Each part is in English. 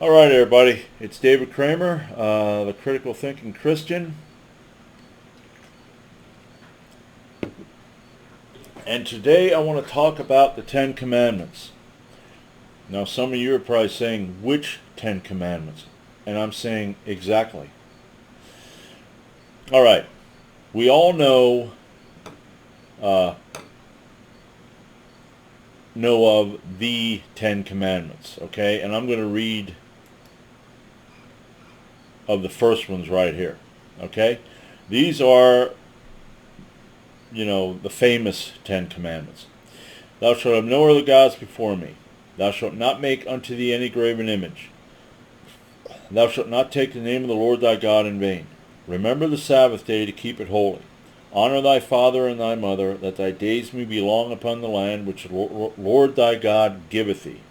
All right, everybody. It's David Kramer, the Critical Thinking Christian. And today I want to talk about the Ten Commandments. Now, some of you are probably saying, which Ten Commandments? And I'm saying, exactly. All right. We all uh, know of the Ten Commandments, okay? And I'm going to read of the first ones right here, okay? These are, the famous Ten Commandments. Thou shalt have no other gods before me. Thou shalt not make unto thee any graven image. Thou shalt not take the name of the Lord thy God in vain. Remember the Sabbath day to keep it holy. Honor thy father and thy mother, that thy days may be long upon the land which the Lord thy God giveth thee.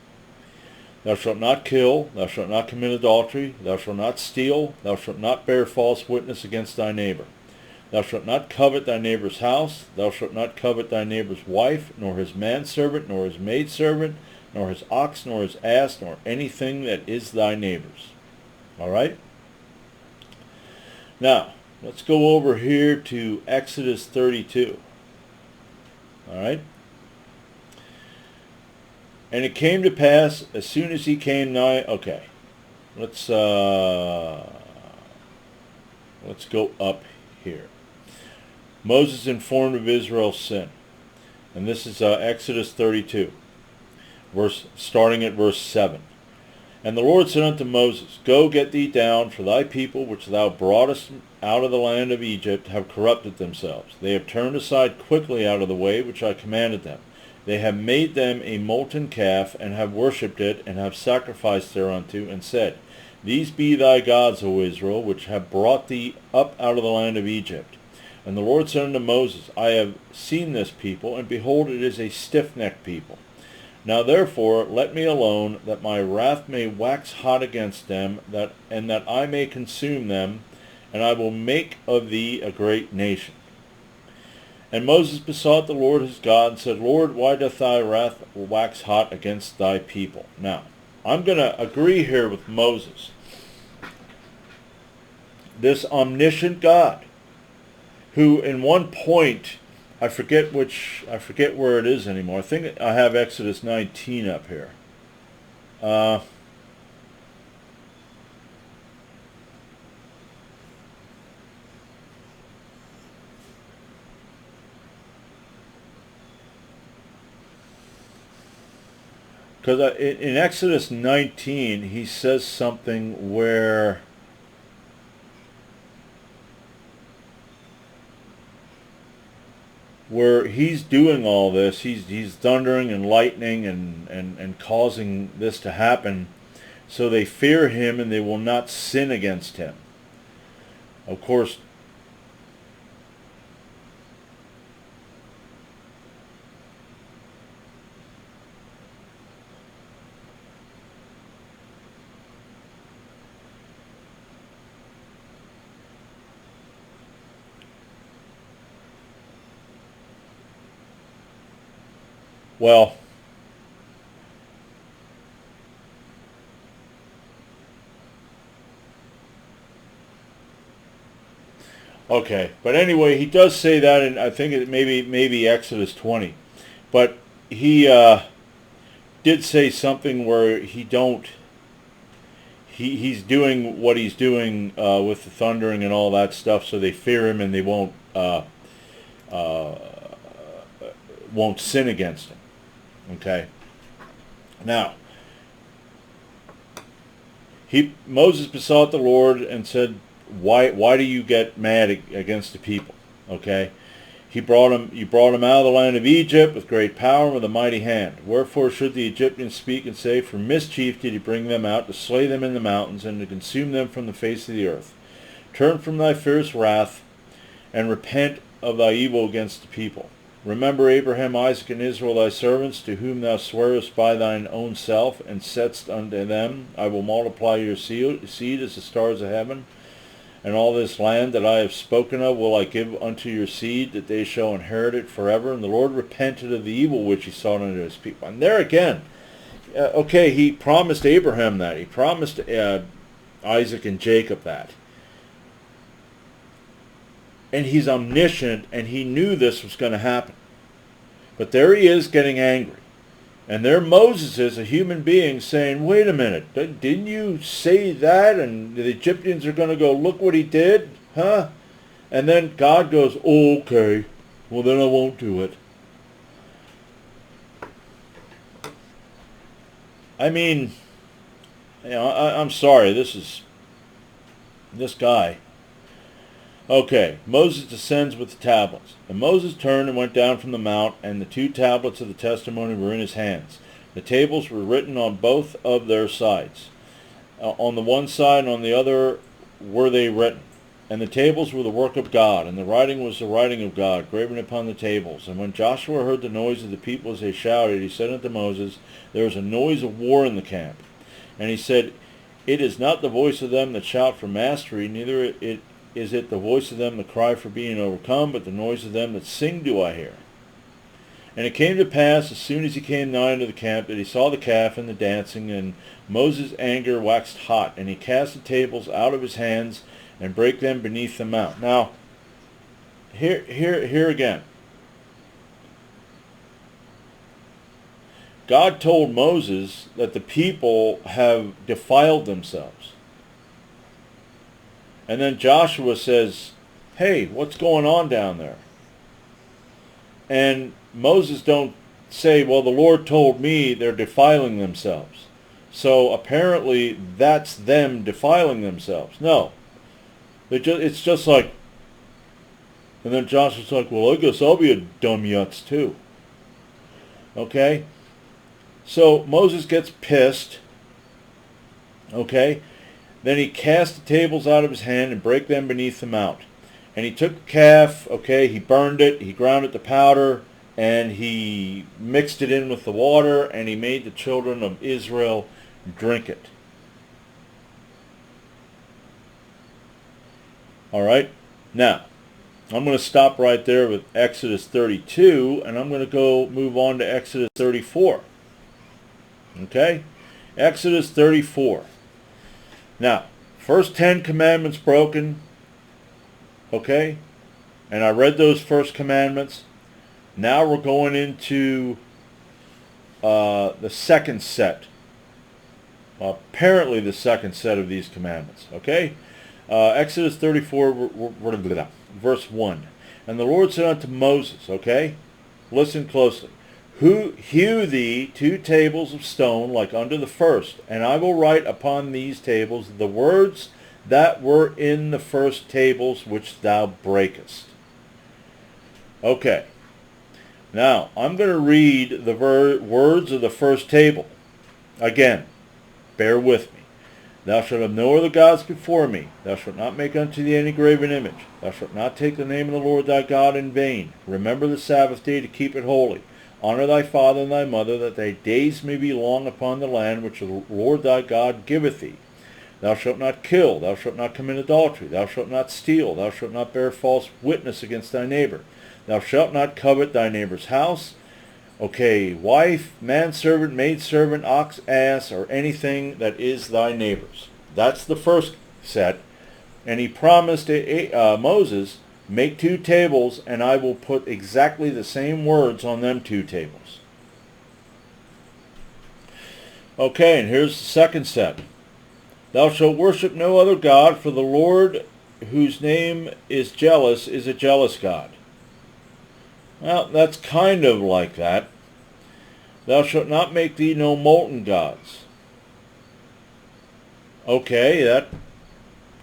Thou shalt not kill, thou shalt not commit adultery, thou shalt not steal, thou shalt not bear false witness against thy neighbor. Thou shalt not covet thy neighbor's house, thou shalt not covet thy neighbor's wife, nor his manservant, nor his maidservant, nor his ox, nor his ass, nor anything that is thy neighbor's. All right? Now, let's go over here to Exodus 32. All right? And it came to pass, as soon as he came nigh, okay, let's go up here. Moses informed of Israel's sin. And this is Exodus 32, starting at verse 7. And the Lord said unto Moses, Go get thee down, for thy people which thou broughtest out of the land of Egypt have corrupted themselves. They have turned aside quickly out of the way which I commanded them. They have made them a molten calf, and have worshipped it, and have sacrificed thereunto, and said, These be thy gods, O Israel, which have brought thee up out of the land of Egypt. And the Lord said unto Moses, I have seen this people, and behold, it is a stiff-necked people. Now therefore let me alone, that my wrath may wax hot against them, and that I may consume them, and I will make of thee a great nation. And Moses besought the Lord his God, and said, Lord, why doth thy wrath wax hot against thy people? Now, I'm going to agree here with Moses. This omniscient God, who in one point, I forget where it is anymore. I think I have Exodus 19 up here. Because in Exodus 19, he says something where he's doing all this, he's thundering and lightning and causing this to happen, so they fear him and they will not sin against him. Of course, well, okay, but anyway, he does say that, and I think it maybe Exodus 20, but he did say something where he's doing what he's doing with the thundering and all that stuff, so they fear him and they won't sin against him. Okay. Now, Moses besought the Lord and said, Why do you get mad against the people? Okay. You brought him out of the land of Egypt with great power and with a mighty hand. Wherefore should the Egyptians speak and say, For mischief did he bring them out, to slay them in the mountains, and to consume them from the face of the earth. Turn from thy fierce wrath, and repent of thy evil against the people. Remember Abraham, Isaac, and Israel thy servants, to whom thou swearest by thine own self, and saidst unto them, I will multiply your seed as the stars of heaven, and all this land that I have spoken of will I give unto your seed, that they shall inherit it forever. And the Lord repented of the evil which he sought unto his people. And there again, Okay, he promised Abraham that. He promised Isaac and Jacob that. And he's omniscient, and he knew this was going to happen. But there he is getting angry. And there Moses is, a human being, saying, wait a minute, didn't you say that? And the Egyptians are going to go, look what he did? Huh? And then God goes, oh, okay, well then I won't do it. I mean, I'm sorry, this guy. Okay, Moses descends with the tablets. And Moses turned and went down from the mount, and the 2 tablets of the testimony were in his hands. The tables were written on both of their sides. On the one side and on the other were they written. And the tables were the work of God, and the writing was the writing of God, graven upon the tables. And when Joshua heard the noise of the people as they shouted, he said unto Moses, there is a noise of war in the camp. And he said, it is not the voice of them that shout for mastery, neither is it the voice of them that cry for being overcome, but the noise of them that sing do I hear. And it came to pass, as soon as he came nigh unto the camp, that he saw the calf and the dancing, and Moses' anger waxed hot, and he cast the tables out of his hands, and brake them beneath the mount. Now, here again. God told Moses that the people have defiled themselves. And then Joshua says, hey, what's going on down there? And Moses don't say, well, the Lord told me they're defiling themselves. So apparently that's them defiling themselves. No. It's just like, and then Joshua's like, well, I guess I'll be a dumb yutz too. Okay? So Moses gets pissed. Okay? Then he cast the tables out of his hand and brake them beneath the mount. And he took the calf, okay, he burned it, he ground it to powder, and he mixed it in with the water, and he made the children of Israel drink it. All right? Now, I'm going to stop right there with Exodus 32, and I'm going to move on to Exodus 34. Okay? Exodus 34. Now, first 10 commandments broken, okay? And I read those first commandments. Now we're going into the second set. Apparently the second set of these commandments, okay? Exodus 34, verse 1. And the Lord said unto Moses, okay? Listen closely. Hew thee 2 tables of stone like unto the first, and I will write upon these tables the words that were in the first tables which thou breakest. Okay. Now, I'm going to read the words of the first table. Again, bear with me. Thou shalt have no other gods before me. Thou shalt not make unto thee any graven image. Thou shalt not take the name of the Lord thy God in vain. Remember the Sabbath day to keep it holy. Honor thy father and thy mother, that thy days may be long upon the land which the Lord thy God giveth thee. Thou shalt not kill. Thou shalt not commit adultery. Thou shalt not steal. Thou shalt not bear false witness against thy neighbor. Thou shalt not covet thy neighbor's house. Okay, wife, manservant, maidservant, ox, ass, or anything that is thy neighbor's. That's the first set. And he promised Moses, make 2 tables, and I will put exactly the same words on them 2 tables. Okay, and here's the second set. Thou shalt worship no other God, for the Lord, whose name is jealous, is a jealous God. Well, that's kind of like that. Thou shalt not make thee no molten gods. Okay, that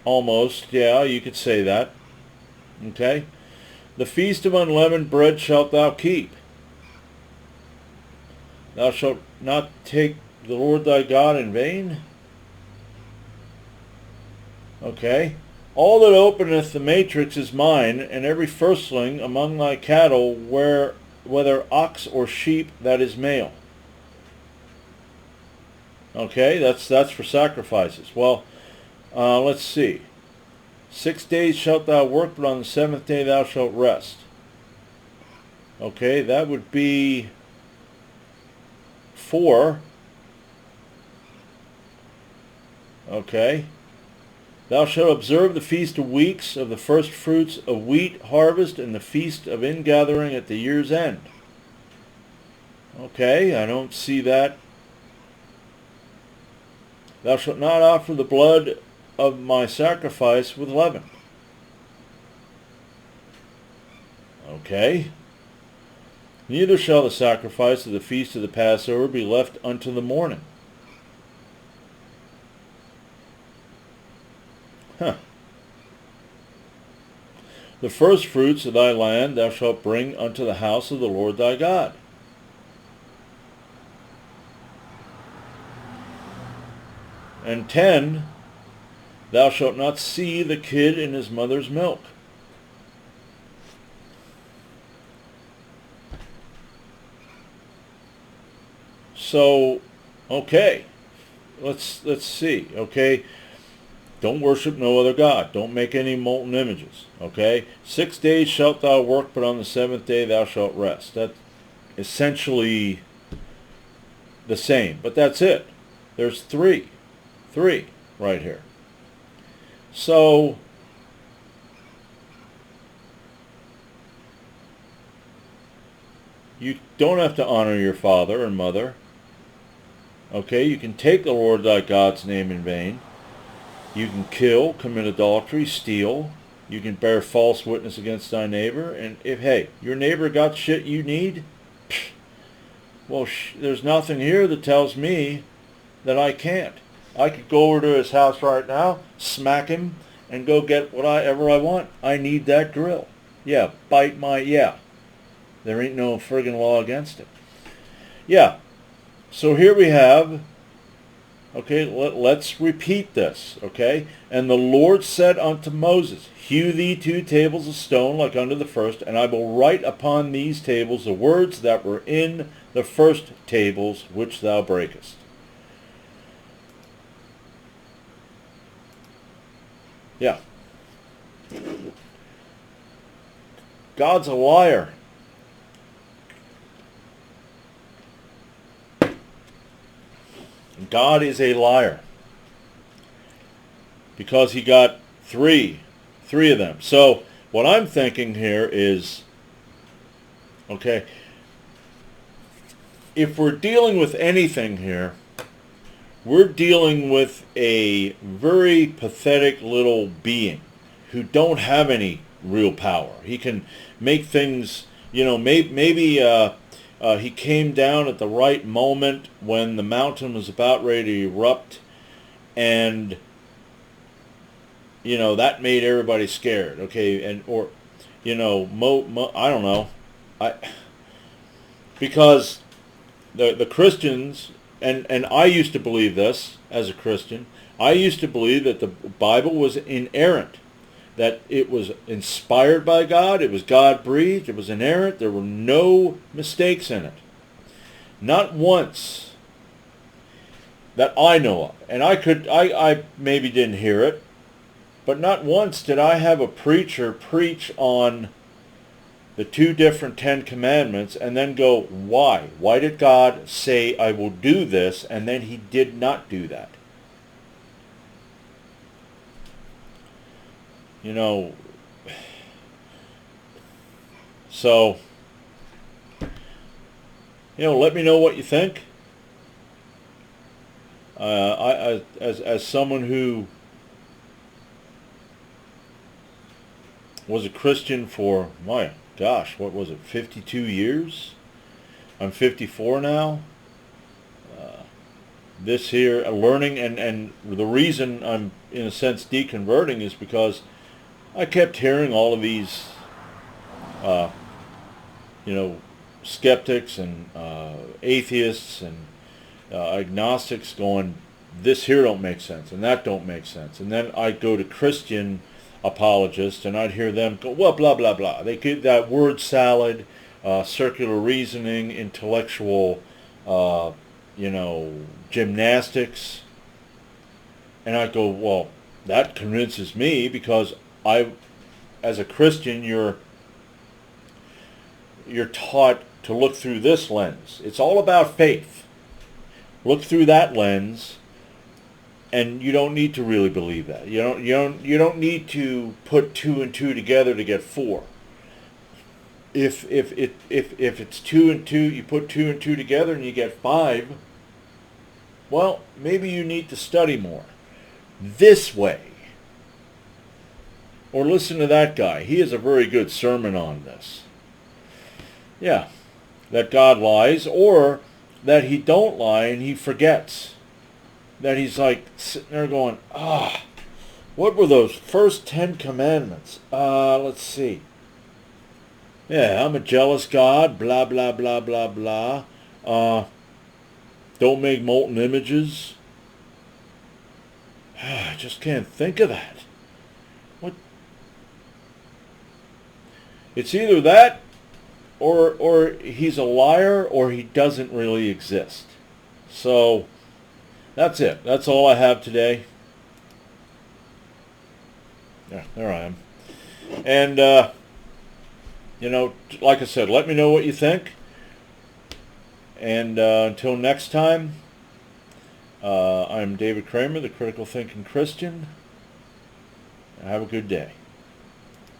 almost, yeah, you could say that. Okay? The feast of unleavened bread shalt thou keep. Thou shalt not take the Lord thy God in vain. Okay? All that openeth the matrix is mine, and every firstling among thy cattle, whether ox or sheep, that is male. Okay, that's for sacrifices. Well, let's see. 6 days shalt thou work, but on the 7th day thou shalt rest. Okay, that would be 4. Okay. Thou shalt observe the feast of weeks of the first fruits of wheat harvest and the feast of ingathering at the year's end. Okay, I don't see that. Thou shalt not offer the blood of my sacrifice with leaven. Okay. Neither shall the sacrifice of the feast of the Passover be left unto the morning. Huh. The first fruits of thy land thou shalt bring unto the house of the Lord thy God. And 10, thou shalt not see the kid in his mother's milk. So, okay, let's see, okay? Don't worship no other god. Don't make any molten images, okay? 6 days shalt thou work, but on the 7th day thou shalt rest. That's essentially the same, but that's it. There's three right here. So, you don't have to honor your father and mother. Okay, you can take the Lord thy God's name in vain. You can kill, commit adultery, steal. You can bear false witness against thy neighbor. And if, hey, your neighbor got shit you need, well, there's nothing here that tells me that I can't. I could go over to his house right now, smack him, and go get whatever I want. I need that grill. Yeah, yeah. There ain't no friggin' law against it. Yeah. So here we have, okay, let's repeat this, okay? And the Lord said unto Moses, Hew thee 2 tables of stone like unto the first, and I will write upon these tables the words that were in the first tables which thou breakest. Yeah. God's a liar. God is a liar. Because he got three of them. So what I'm thinking here is, okay, if we're dealing with anything here, we're dealing with a very pathetic little being who don't have any real power. He can make things, maybe he came down at the right moment when the mountain was about ready to erupt, and that made everybody scared. Okay, I don't know, because the Christians, and I used to believe this as a Christian. I used to believe that the Bible was inerrant, that it was inspired by God, it was God-breathed, it was inerrant, there were no mistakes in it. Not once that I know of. And I maybe didn't hear it, but not once did I have a preacher preach on the 2 different 10 commandments and then go, why? Why did God say, I will do this, and then he did not do that? So, let me know what you think. I as someone who was a Christian for, my gosh, what was it, 52 years? I'm 54 now. This here, learning, and the reason I'm, in a sense, deconverting is because I kept hearing all of these, skeptics and atheists and agnostics going, this here don't make sense, and that don't make sense. And then I'd go to Christian apologists, and I'd hear them go, well, blah, blah, blah. They get that word salad, circular reasoning, intellectual, gymnastics. And I'd go, well, that convinces me, because as a Christian, you're taught to look through this lens. It's all about faith. Look through that lens, And you don't need to really believe that. You don't need to put 2 and 2 together to get 4. If it's 2 and 2, you put 2 and 2 together and you get 5. Well, maybe you need to study more. This way. Or listen to that guy. He has a very good sermon on this. Yeah, that God lies, or that he don't lie and he forgets. That he's like sitting there going, what were those first 10 commandments? Let's see. Yeah, I'm a jealous God, blah, blah, blah, blah, blah. Don't make molten images. I just can't think of that. What? It's either that, or he's a liar, or he doesn't really exist. So, that's it. That's all I have today. Yeah, there I am. And, like I said, let me know what you think. And until next time, I'm David Kramer, the Critical Thinking Christian. Have a good day.